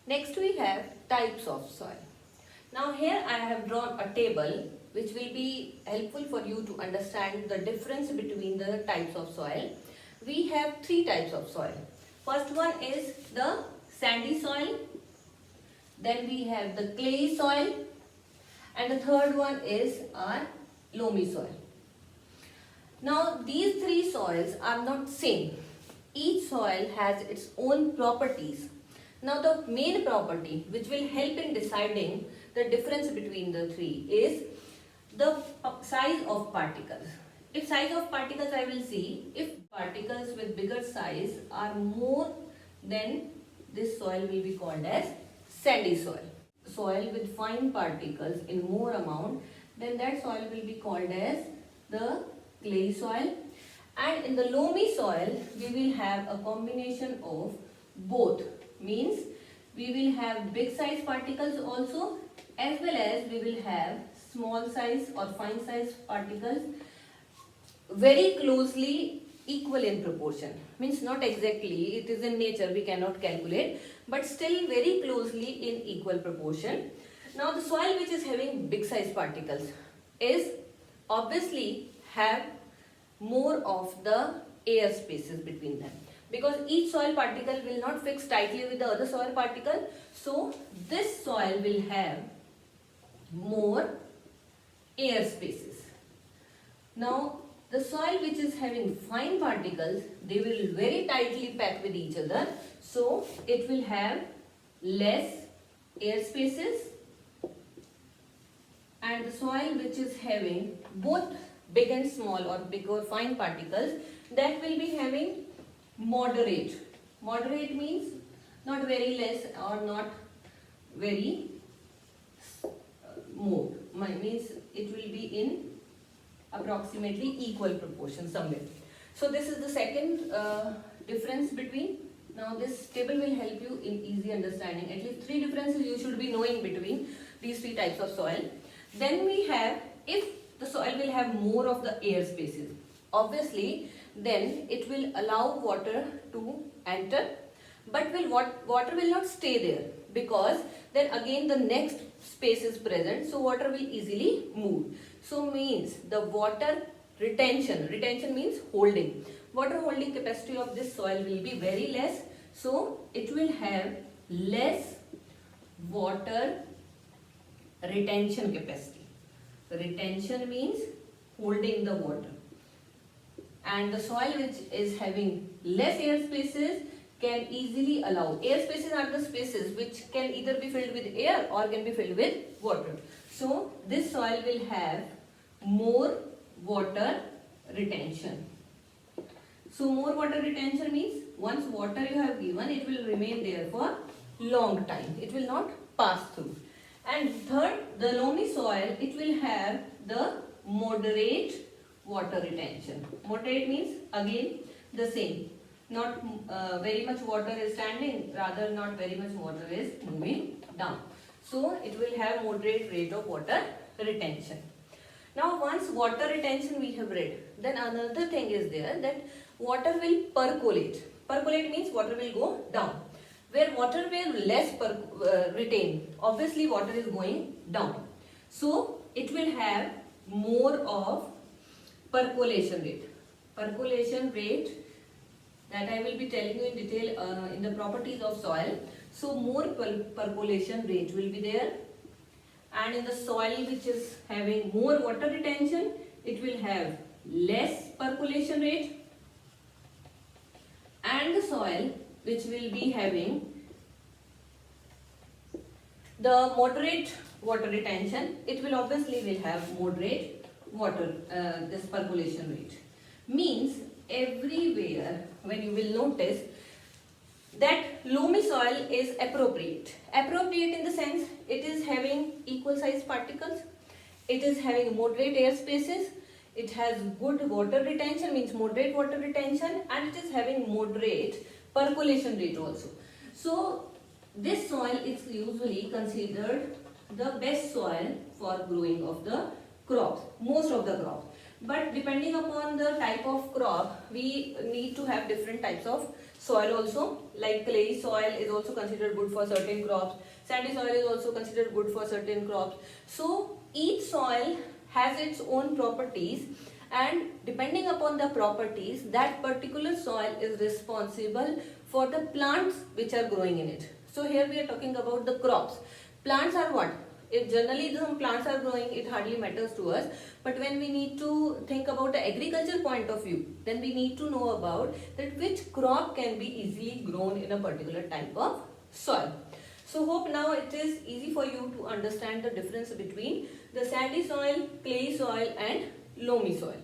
Next we have types of soil. Now here I have drawn a table which will be helpful for you to understand the difference between the types of soil. We have three types of soil. First one is the sandy soil, then we have the clay soil, and the third one is our loamy soil. Now these three soils are not same. Each soil has its own properties. Now the main property which will help in deciding the difference between the three is the size of particles. If size of particles, I will see if particles with bigger size are more, then this soil will be called as sandy soil. Soil with fine particles in more amount, then that soil will be called as the clay soil. And in the loamy soil, we will have a combination of both. Means we will have big size particles also, as well as we will have small size or fine size particles very closely equal in proportion. Means not exactly, it is in nature, we cannot calculate, but still very closely in equal proportion. Now the soil which is having big size particles is obviously have more of the air spaces between them, because each soil particle will not fix tightly with the other soil particle. So this soil will have more air spaces. Now the soil which is having fine particles, they will very tightly pack with each other, so it will have less air spaces. And the soil which is having both big and small or big or fine particles, that will be having moderate. Moderate means not very less or not very more. Means it will be in approximately equal proportion somewhere. So this is the second difference between. Now this table will help you in easy understanding. At least three differences you should be knowing between these three types of soil. Then we have, if the soil will have more of the air spaces, obviously then it will allow water to enter, but water will not stay there, because then again the next space is present, so water will easily move. So means the water retention means holding. Water holding capacity of this soil will be very less, so it will have less water retention capacity. Retention means holding the water. And the soil which is having less air spaces can easily allow. Air spaces are the spaces which can either be filled with air or can be filled with water. So this soil will have more water retention. So more water retention means once water you have given, it will remain there for long time. It will not pass through. And third, the loamy soil, it will have the moderate water retention. Moderate means again the same. Not very much water is standing, rather not very much water is moving down. So it will have moderate rate of water retention. Now once water retention we have read, then another thing is there that water will percolate. Percolate means water will go down. Where water will less retain, obviously water is going down. So it will have more of percolation rate. Percolation rate, that I will be telling you in detail in the properties of soil. So more percolation rate will be there. And in the soil which is having more water retention, it will have less percolation rate. And the soil which will be having the moderate water retention, it will obviously will have moderate water this percolation rate. Means everywhere when you will notice that loamy soil is appropriate. Appropriate in the sense it is having equal size particles, it is having moderate air spaces, it has good water retention, means moderate water retention, and it is having moderate percolation rate also. So this soil is usually considered the best soil for growing of the crops, most of the crops. But depending upon the type of crop, we need to have different types of soil also. Like clay soil is also considered good for certain crops. Sandy soil is also considered good for certain crops. So each soil has its own properties, and depending upon the properties, that particular soil is responsible for the plants which are growing in it. So here we are talking about the crops. Plants are what? If generally some plants are growing, it hardly matters to us. But when we need to think about the agriculture point of view, then we need to know about that which crop can be easily grown in a particular type of soil. So hope now it is easy for you to understand the difference between the sandy soil, clay soil and loamy soil.